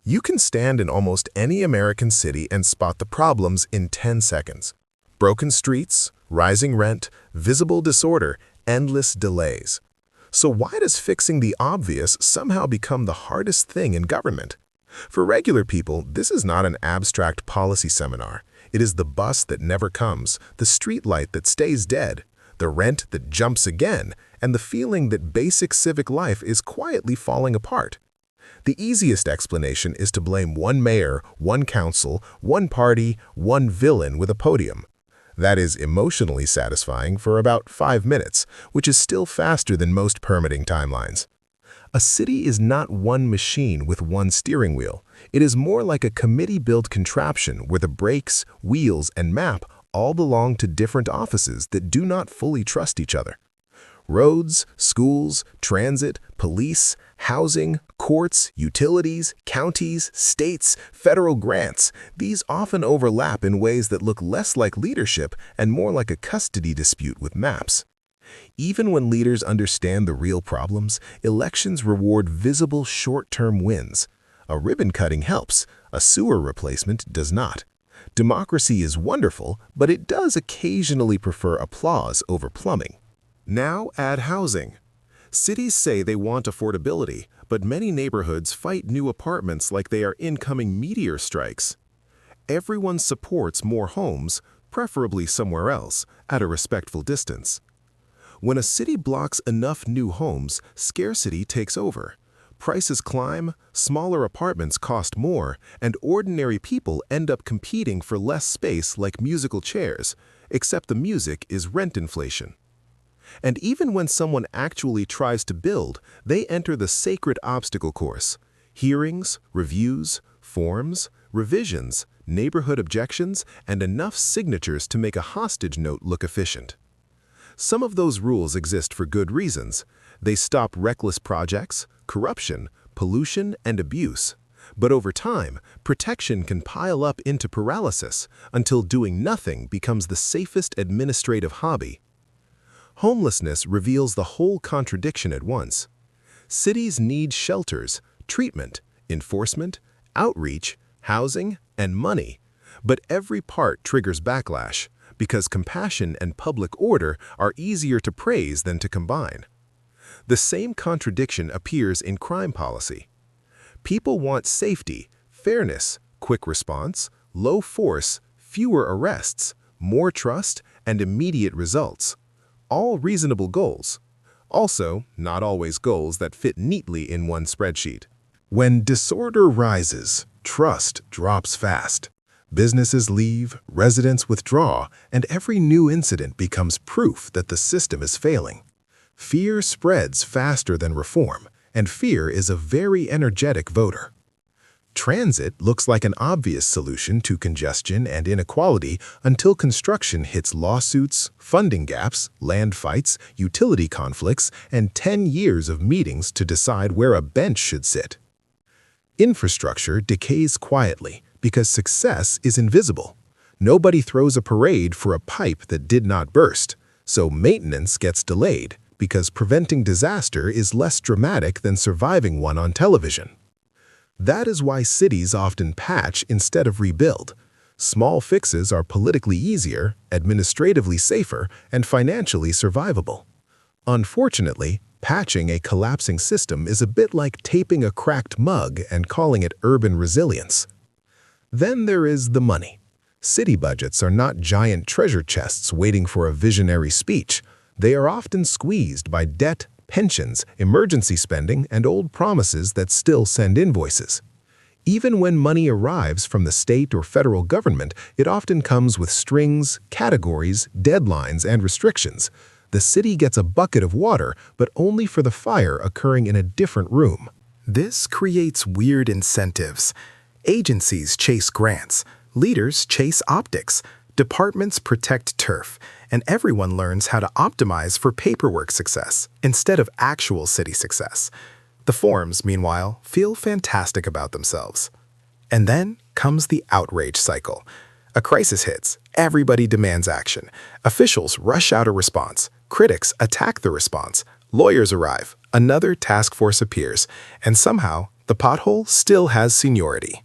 You can stand in almost any American city and spot the problems in 10 seconds. Broken streets, rising rent, visible disorder, endless delays. So why does fixing the obvious somehow become the hardest thing in government? For regular people, this is not an abstract policy seminar. It is the bus that never comes, the street light that stays dead, the rent that jumps again, and the feeling that basic civic life is quietly falling apart. The easiest explanation is to blame one mayor, one council, one party, one villain with a podium. That is emotionally satisfying for about 5 minutes, which is still faster than most permitting timelines. A city is not one machine with one steering wheel. It is more like a committee-built contraption where the brakes, wheels, and map all belong to different offices that do not fully trust each other. Roads, schools, transit, police, housing, courts, utilities, counties, states, federal grants, these often overlap in ways that look less like leadership and more like a custody dispute with maps. Even when leaders understand the real problems, elections reward visible short-term wins. A ribbon cutting helps, a sewer replacement does not. Democracy is wonderful, but it does occasionally prefer applause over plumbing. Now add housing. Cities say they want affordability, but many neighborhoods fight new apartments like they are incoming meteor strikes. Everyone supports more homes, preferably somewhere else, at a respectful distance. When a city blocks enough new homes, scarcity takes over. Prices climb, smaller apartments cost more, and ordinary people end up competing for less space like musical chairs, except the music is rent inflation. And even when someone actually tries to build, they enter the sacred obstacle course. Hearings, reviews, forms, revisions, neighborhood objections, and enough signatures to make a hostage note look efficient. Some of those rules exist for good reasons. They stop reckless projects, corruption, pollution, and abuse. But over time, protection can pile up into paralysis until doing nothing becomes the safest administrative hobby. Homelessness reveals the whole contradiction at once. Cities need shelters, treatment, enforcement, outreach, housing, and money. But every part triggers backlash, because compassion and public order are easier to praise than to combine. The same contradiction appears in crime policy. People want safety, fairness, quick response, low force, fewer arrests, more trust, and immediate results. All reasonable goals. Also, not always goals that fit neatly in one spreadsheet. When disorder rises, trust drops fast. Businesses leave, residents withdraw, and every new incident becomes proof that the system is failing. Fear spreads faster than reform, and fear is a very energetic voter. Transit looks like an obvious solution to congestion and inequality until construction hits lawsuits, funding gaps, land fights, utility conflicts, and 10 years of meetings to decide where a bench should sit. Infrastructure decays quietly because success is invisible. Nobody throws a parade for a pipe that did not burst, so maintenance gets delayed because preventing disaster is less dramatic than surviving one on television. That is why cities often patch instead of rebuild. Small fixes are politically easier, administratively safer, and financially survivable. Unfortunately, patching a collapsing system is a bit like taping a cracked mug and calling it urban resilience. Then there is the money. City budgets are not giant treasure chests waiting for a visionary speech. They are often squeezed by debt, pensions, emergency spending, and old promises that still send invoices. Even when money arrives from the state or federal government, it often comes with strings, categories, deadlines, and restrictions. The city gets a bucket of water, but only for the fire occurring in a different room. This creates weird incentives. Agencies chase grants, leaders chase optics, departments protect turf, and everyone learns how to optimize for paperwork success instead of actual city success. The forms, meanwhile, feel fantastic about themselves. And then comes the outrage cycle. A crisis hits, everybody demands action. Officials rush out a response, critics attack the response, lawyers arrive, another task force appears, and somehow The pothole still has seniority.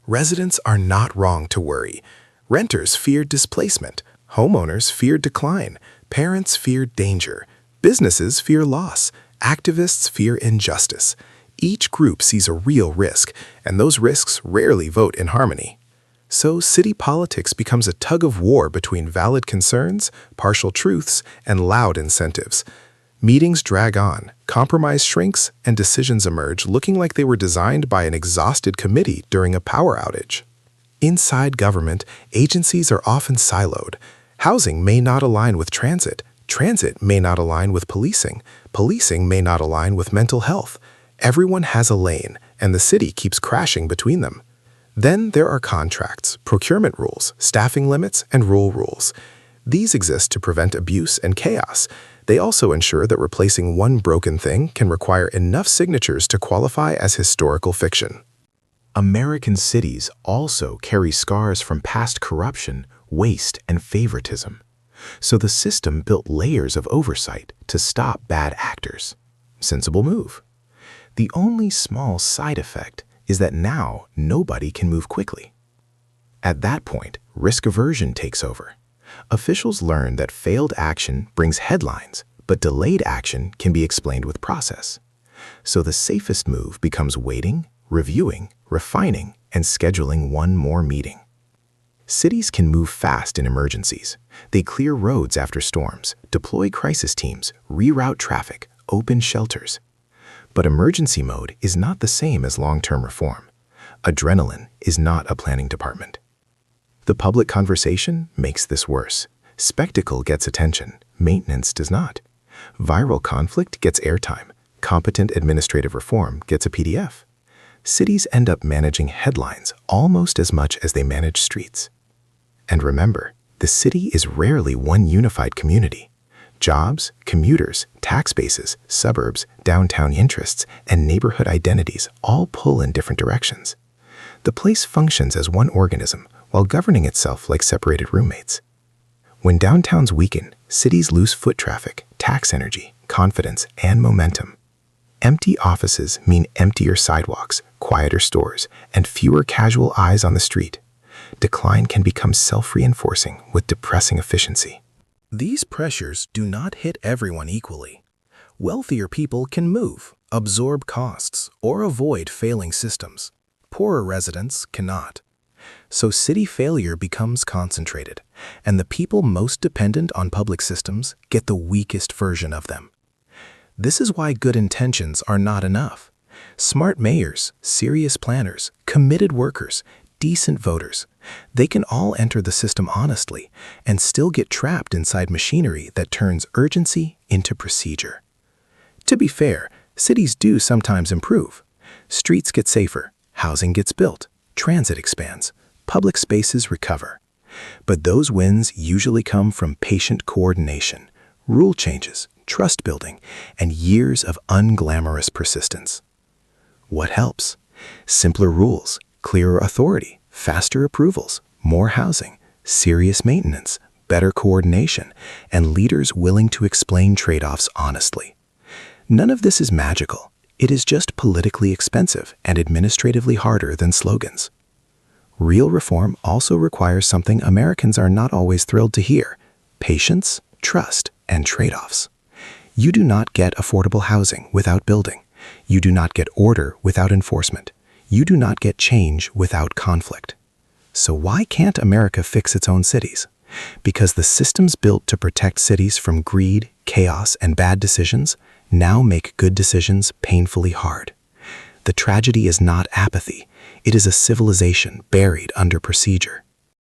Residents are not wrong to worry. Renters fear displacement. Homeowners fear decline. Parents fear danger. Businesses fear loss. Activists fear injustice. Each group sees a real risk, and those risks rarely vote in harmony. So city politics becomes a tug of war between valid concerns, partial truths, and loud incentives. Meetings drag on, compromise shrinks, and decisions emerge looking like they were designed by an exhausted committee during a power outage. Inside government, agencies are often siloed. Housing may not align with transit. Transit may not align with policing. Policing may not align with mental health. Everyone has a lane, and the city keeps crashing between them. Then there are contracts, procurement rules, staffing limits, and rule rules. These exist to prevent abuse and chaos. They also ensure that replacing one broken thing can require enough signatures to qualify as historical fiction. American cities also carry scars from past corruption, waste, and favoritism. So the system built layers of oversight to stop bad actors. Sensible move. The only small side effect is that now nobody can move quickly. At that point, risk aversion takes over. Officials learn that failed action brings headlines, but delayed action can be explained with process. So the safest move becomes waiting, reviewing, refining, and scheduling one more meeting. Cities can move fast in emergencies. They clear roads after storms, deploy crisis teams, reroute traffic, open shelters. But emergency mode is not the same as long-term reform. Adrenaline is not a planning department. The public conversation makes this worse. Spectacle gets attention, maintenance does not. Viral conflict gets airtime. Competent administrative reform gets a PDF. Cities end up managing headlines almost as much as they manage streets. And remember, the city is rarely one unified community. Jobs, commuters, tax bases, suburbs, downtown interests, and neighborhood identities all pull in different directions. The place functions as one organism while governing itself like separated roommates. When downtowns weaken, cities lose foot traffic, tax energy, confidence, and momentum. Empty offices mean emptier sidewalks, quieter stores, and fewer casual eyes on the street. Decline can become self-reinforcing with depressing efficiency. These pressures do not hit everyone equally. Wealthier people can move, absorb costs, or avoid failing systems. Poorer residents cannot. So city failure becomes concentrated, and the people most dependent on public systems get the weakest version of them. This is why good intentions are not enough. Smart mayors, serious planners, committed workers, decent voters, they can all enter the system honestly and still get trapped inside machinery that turns urgency into procedure. To be fair, cities do sometimes improve. Streets get safer, housing gets built, transit expands, public spaces recover. But those wins usually come from patient coordination, rule changes, trust building, and years of unglamorous persistence. What helps? Simpler rules, clearer authority, faster approvals, more housing, serious maintenance, better coordination, and leaders willing to explain trade-offs honestly. None of this is magical. It is just politically expensive and administratively harder than slogans. Real reform also requires something Americans are not always thrilled to hear: patience, trust, and trade-offs. You do not get affordable housing without building. You do not get order without enforcement. You do not get change without conflict. So why can't America fix its own cities? Because the systems built to protect cities from greed, chaos, and bad decisions now make good decisions painfully hard. The tragedy is not apathy. It is a civilization buried under procedure.